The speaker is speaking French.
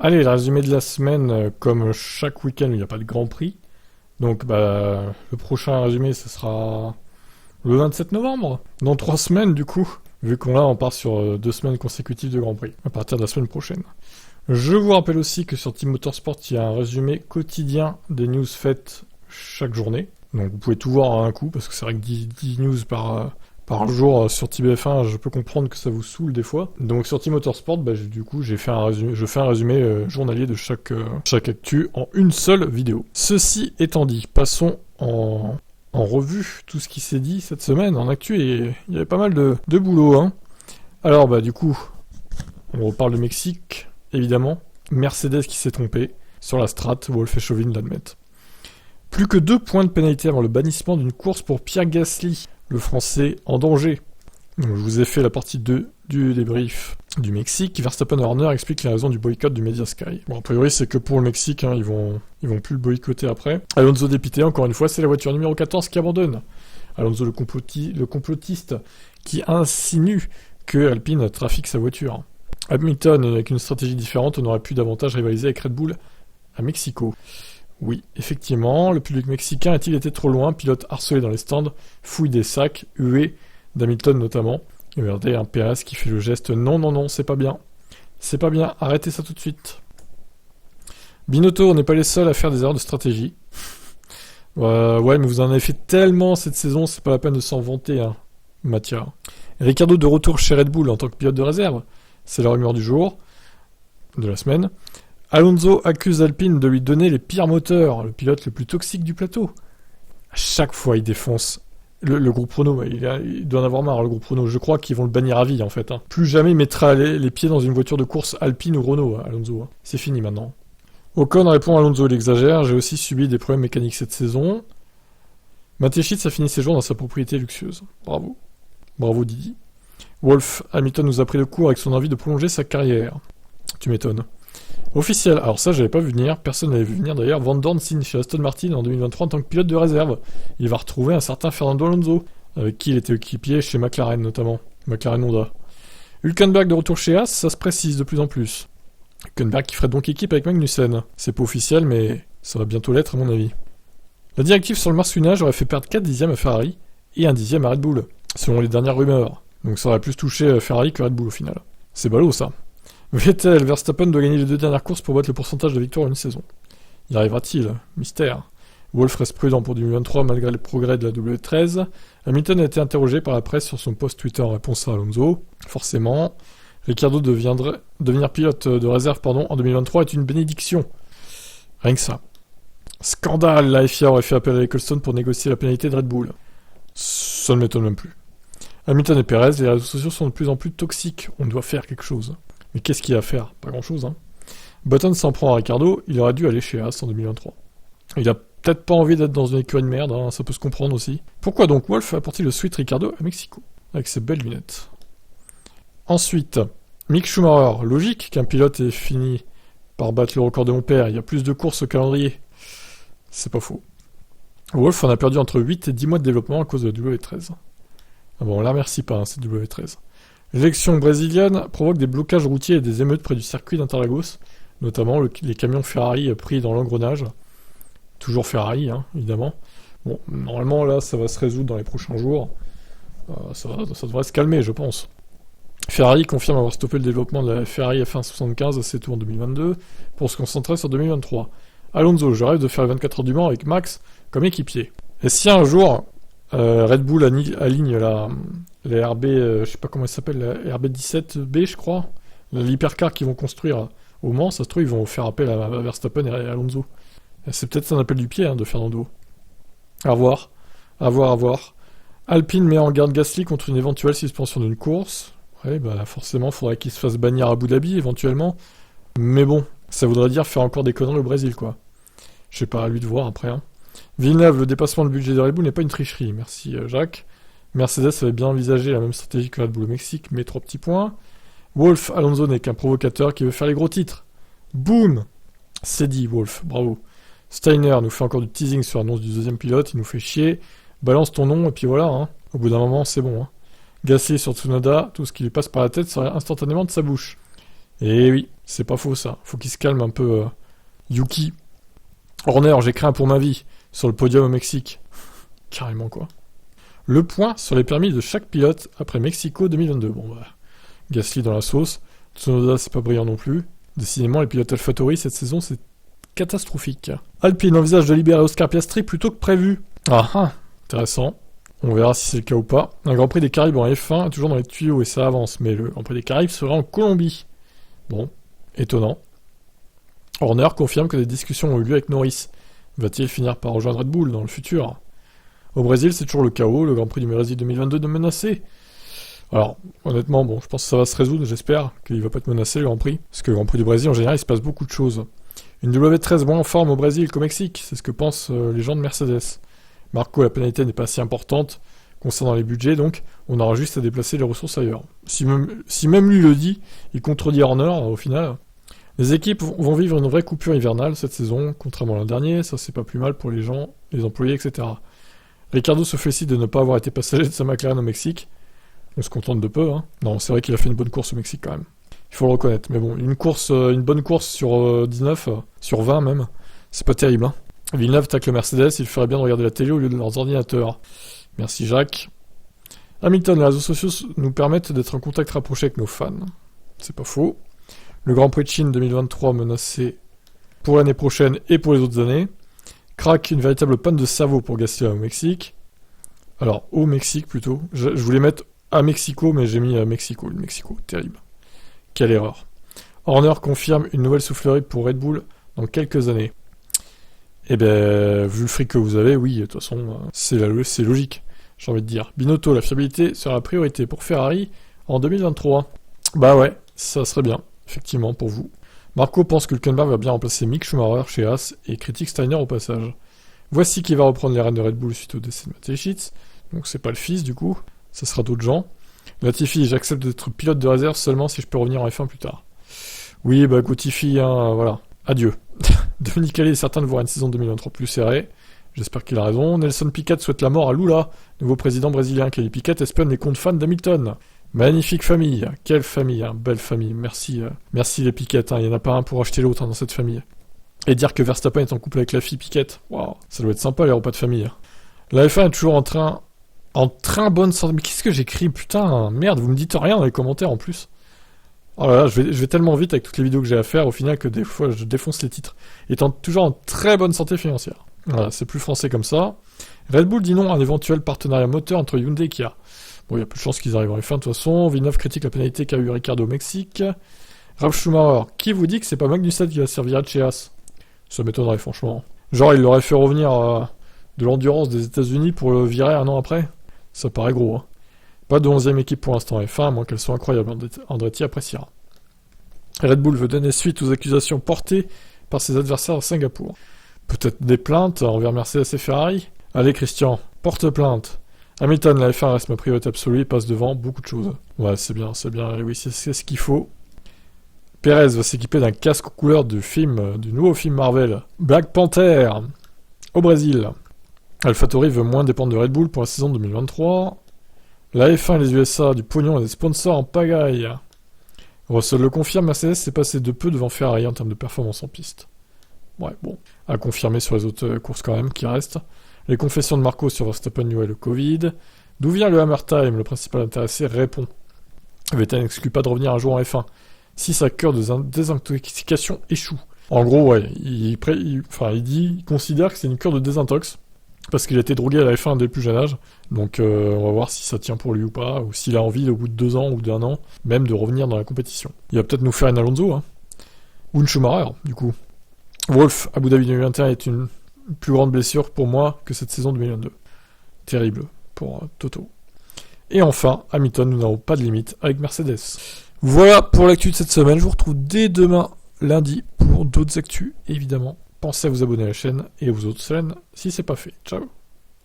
Allez, le résumé de la semaine, comme chaque week-end, il n'y a pas de Grand Prix. Donc, le prochain résumé, ce sera le 27 novembre. Dans 3 semaines, du coup. Vu qu'on là, on part sur 2 semaines consécutives de Grand Prix, à partir de la semaine prochaine. Je vous rappelle aussi que sur Team Motorsport, il y a un résumé quotidien des news faites chaque journée. Donc, vous pouvez tout voir à un coup, parce que c'est vrai que 10 news par jour sur TBF1, je peux comprendre que ça vous saoule des fois. Donc sur Team Motorsport, du coup, je fais un résumé journalier de chaque actu en une seule vidéo. Ceci étant dit, passons en revue tout ce qui s'est dit cette semaine en actu, et il y avait pas mal de boulot, hein. Alors du coup, on reparle de Mexique, évidemment. Mercedes qui s'est trompé sur la strat, Wolff et Chauvin l'admettent. Plus que 2 points de pénalité avant le bannissement d'une course pour Pierre Gasly, le Français en danger. Donc, je vous ai fait la partie 2 du débrief du Mexique. Verstappen et Horner expliquent les raisons du boycott du Media Sky. Bon, a priori, c'est que pour le Mexique, hein, ils vont plus le boycotter après. Alonso dépité, encore une fois, c'est la voiture numéro 14 qui abandonne. Alonso le complotiste qui insinue que Alpine trafique sa voiture. Hamilton, avec une stratégie différente, on aurait pu davantage rivaliser avec Red Bull à Mexico. Oui, effectivement, le public mexicain a-t-il été trop loin, pilote harcelé dans les stands, fouille des sacs, huée, d'Hamilton notamment. Et regardez, un Perez qui fait le geste « Non, c'est pas bien. C'est pas bien, arrêtez ça tout de suite. » Binotto, on n'est pas les seuls à faire des erreurs de stratégie. Ouais, mais vous en avez fait tellement cette saison, c'est pas la peine de s'en vanter, hein, Mathia. Ricciardo de retour chez Red Bull en tant que pilote de réserve. C'est la rumeur du jour, de la semaine. Alonso accuse Alpine de lui donner les pires moteurs, le pilote le plus toxique du plateau. À chaque fois, il défonce le groupe Renault. Il doit en avoir marre, le groupe Renault. Je crois qu'ils vont le bannir à vie, en fait. Hein. Plus jamais il mettra les pieds dans une voiture de course Alpine ou Renault, Alonso. Hein. C'est fini maintenant. Ocon répond à Alonso, il exagère. J'ai aussi subi des problèmes mécaniques cette saison. Matechitz a fini ses jours dans sa propriété luxueuse. Bravo. Bravo Didi. Wolff, Hamilton nous a pris de court avec son envie de prolonger sa carrière. Tu m'étonnes. Officiel, alors ça j'avais pas vu venir, personne n'avait vu venir d'ailleurs, Van Dorn signe chez Aston Martin en 2023 en tant que pilote de réserve. Il va retrouver un certain Fernando Alonso, avec qui il était équipier chez McLaren notamment, McLaren Honda. Hülkenberg de retour chez Haas, ça se précise de plus en plus. Hülkenberg qui ferait donc équipe avec Magnussen. C'est pas officiel mais ça va bientôt l'être à mon avis. La directive sur le marsouinage aurait fait perdre 4 dixièmes à Ferrari et 1 dixième à Red Bull, selon les dernières rumeurs. Donc ça aurait plus touché Ferrari que Red Bull au final. C'est ballot ça. Vettel, Verstappen doit gagner les 2 dernières courses pour battre le pourcentage de victoires en une saison. Y arrivera-t-il? Mystère. Wolff reste prudent pour 2023 malgré les progrès de la W13. Hamilton a été interrogé par la presse sur son post Twitter en réponse à Alonso. Forcément, Ricciardo devenir pilote de réserve en 2023 est une bénédiction. Rien que ça. Scandale, la FIA aurait fait appel à Ecclestone pour négocier la pénalité de Red Bull. Ça ne m'étonne même plus. Hamilton et Perez, les réseaux sociaux sont de plus en plus toxiques. On doit faire quelque chose. Mais qu'est-ce qu'il y a à faire? Pas grand-chose, hein. Button s'en prend à Ricciardo, il aurait dû aller chez Haas en 2023. Il a peut-être pas envie d'être dans une écurie de merde, hein, ça peut se comprendre aussi. Pourquoi donc Wolff a apporté le Sweet Ricciardo à Mexico? Avec ses belles lunettes. Ensuite, Mick Schumacher, logique qu'un pilote ait fini par battre le record de mon père, il y a plus de courses au calendrier. C'est pas faux. Wolff en a perdu entre 8 et 10 mois de développement à cause de la W13. Ah bon, on la remercie pas, hein, cette W13. L'élection brésilienne provoque des blocages routiers et des émeutes près du circuit d'Interlagos, notamment les camions Ferrari pris dans l'engrenage. Toujours Ferrari, hein, évidemment. Bon, normalement, là, ça va se résoudre dans les prochains jours. Ça devrait se calmer, je pense. Ferrari confirme avoir stoppé le développement de la Ferrari F175 assez tôt en 2022 pour se concentrer sur 2023. Alonso, je rêve de faire les 24 heures du Mans avec Max comme équipier. Et si un jour... Red Bull aligne les RB, je sais pas comment elle s'appelle, la RB17B je crois, l'hypercar qu'ils vont construire au Mans, ça se trouve ils vont faire appel à Verstappen et à Alonso. Et c'est peut-être un appel du pied de Fernando. À voir. Alpine met en garde Gasly contre une éventuelle suspension d'une course. Ouais, forcément faudrait qu'il se fasse bannir à Abu Dhabi éventuellement. Mais bon, ça voudrait dire faire encore des conneries au Brésil quoi. Je sais pas, à lui de voir après hein. Villeneuve, le dépassement du budget de Red Bull n'est pas une tricherie. Merci Jacques. Mercedes avait bien envisagé la même stratégie que Red Bull au Mexique, mais 3 petits points. Wolff, Alonso n'est qu'un provocateur qui veut faire les gros titres. Boum! C'est dit, Wolff, bravo. Steiner nous fait encore du teasing sur l'annonce du 2e pilote, il nous fait chier. Balance ton nom, et puis voilà, hein. Au bout d'un moment, c'est bon. Hein. Gasly sur Tsunoda, tout ce qui lui passe par la tête sort instantanément de sa bouche. Et oui, c'est pas faux ça. Faut qu'il se calme un peu. Yuki. Horner, j'ai craint pour ma vie. Sur le podium au Mexique. Carrément quoi. Le point sur les permis de chaque pilote après Mexico 2022. Bon bah, Gasly dans la sauce. Tsunoda, c'est pas brillant non plus. Décidément, les pilotes AlphaTauri cette saison, c'est catastrophique. Alpine envisage de libérer Oscar Piastri plutôt que prévu. Ah ah, intéressant. On verra si c'est le cas ou pas. Un Grand Prix des Caraïbes en F1 est toujours dans les tuyaux et ça avance, mais le Grand Prix des Caraïbes sera en Colombie. Bon, étonnant. Horner confirme que des discussions ont eu lieu avec Norris. Va-t-il finir par rejoindre Red Bull dans le futur? Au Brésil, c'est toujours le chaos, le Grand Prix du Brésil 2022 de menacé. Alors, honnêtement, bon, je pense que ça va se résoudre, j'espère qu'il va pas être menacé le Grand Prix. Parce que le Grand Prix du Brésil, en général, il se passe beaucoup de choses. Une W13 moins en forme au Brésil qu'au Mexique, c'est ce que pensent les gens de Mercedes. Marco, la pénalité n'est pas si importante concernant les budgets, donc on aura juste à déplacer les ressources ailleurs. Si même lui le dit, il contredit Horner au final. Les équipes vont vivre une vraie coupure hivernale cette saison, contrairement à l'an dernier, ça c'est pas plus mal pour les gens, les employés, etc. Ricardo se félicite de ne pas avoir été passager de sa McLaren au Mexique. On se contente de peu, hein. Non, c'est vrai qu'il a fait une bonne course au Mexique quand même. Il faut le reconnaître. Mais bon, une bonne course sur 19, sur 20 même, c'est pas terrible, hein. Villeneuve tacle le Mercedes, il ferait bien de regarder la télé au lieu de leurs ordinateurs. Merci Jacques. Hamilton, les réseaux sociaux nous permettent d'être en contact rapproché avec nos fans. C'est pas faux. Le Grand Prix de Chine 2023 menacé pour l'année prochaine et pour les autres années. Crack, une véritable panne de cerveau pour Gasly au Mexique. Alors, au Mexique plutôt. Je voulais mettre à Mexico, mais j'ai mis à Mexico. Le Mexico, terrible. Quelle erreur. Horner confirme une nouvelle soufflerie pour Red Bull dans quelques années. Eh ben, vu le fric que vous avez, oui, de toute façon, c'est logique, j'ai envie de dire. Binotto, la fiabilité sera la priorité pour Ferrari en 2023. Bah ouais, ça serait bien, effectivement, pour vous. Marco pense que Hülkenberg va bien remplacer Mick Schumacher chez Haas et critique Steiner au passage. Voici qui va reprendre les rênes de Red Bull suite au décès de Mateschitz. Donc c'est pas le fils, du coup, ça sera d'autres gens. Latifi, j'accepte d'être pilote de réserve seulement si je peux revenir en F1 plus tard. Oui, bah Latifi, hein, voilà. Adieu. Dominique Allais est certain de voir une saison 2023 plus serrée. J'espère qu'il a raison. Nelson Piquet souhaite la mort à Lula, nouveau président brésilien. Kelly Piquet espionne les comptes fans d'Hamilton. Magnifique famille. Quelle famille, hein. Belle famille. Merci, merci les Piquet. Hein. Il n'y en a pas un pour acheter l'autre hein, dans cette famille. Et dire que Verstappen est en couple avec la fille Piquet. Waouh, ça doit être sympa les repas de famille. Hein. La F1 est toujours en train bonne santé. Mais qu'est-ce que j'écris? Putain, merde, vous me dites rien dans les commentaires en plus. Oh là là, je vais tellement vite avec toutes les vidéos que j'ai à faire au final que des fois je défonce les titres. Étant toujours en très bonne santé financière. Voilà, c'est plus français comme ça. Red Bull dit non à un éventuel partenariat moteur entre Hyundai et Kia. Bon, il y a plus de chances qu'ils arrivent en F1 de toute façon. Villeneuve critique la pénalité qu'a eu Ricardo au Mexique. Ralf Schumacher, qui vous dit que c'est pas Magnussen qui va servir de chez Haas? Ça m'étonnerait franchement. Genre il l'aurait fait revenir de l'endurance des États-Unis pour le virer un an après? Ça paraît gros, hein. Pas de 11e équipe pour l'instant F1, à moins qu'elle soit incroyable, Andretti appréciera. Red Bull veut donner suite aux accusations portées par ses adversaires à Singapour. Peut-être des plaintes envers Mercedes et Ferrari? Allez Christian, porte plainte. Hamilton, la F1 reste ma priorité absolue et passe devant beaucoup de choses. Ouais, c'est bien, oui, c'est ce qu'il faut. Perez va s'équiper d'un casque aux couleurs du nouveau film Marvel, Black Panther, au Brésil. AlphaTauri veut moins dépendre de Red Bull pour la saison 2023. La F1 et les USA, du pognon et des sponsors en pagaille. Russell le confirme, Mercedes s'est passé de peu devant Ferrari en termes de performance en piste. Ouais, bon, à confirmer sur les autres courses quand même qui restent. Les confessions de Marco sur Verstappen et le Covid. D'où vient le Hammer Time? Le principal intéressé répond. Vettel n'exclut pas de revenir un jour en F1 si sa cure de désintoxication échoue. En gros, ouais, il considère que c'est une cure de désintox. Parce qu'il a été drogué à la F1 dès le plus jeune âge. Donc on va voir si ça tient pour lui ou pas, ou s'il a envie au bout de 2 ans ou d'1 an, même de revenir dans la compétition. Il va peut-être nous faire une Alonso, hein. Ou une Schumacher, du coup. Wolf, Abu Dhabi 2021 est une plus grande blessure pour moi que cette saison 2022. Terrible pour Toto. Et enfin, Hamilton, nous n'avons pas de limite avec Mercedes. Voilà pour l'actu de cette semaine. Je vous retrouve dès demain, lundi, pour d'autres actus, évidemment. Pensez à vous abonner à la chaîne et aux autres chaînes si c'est pas fait. Ciao.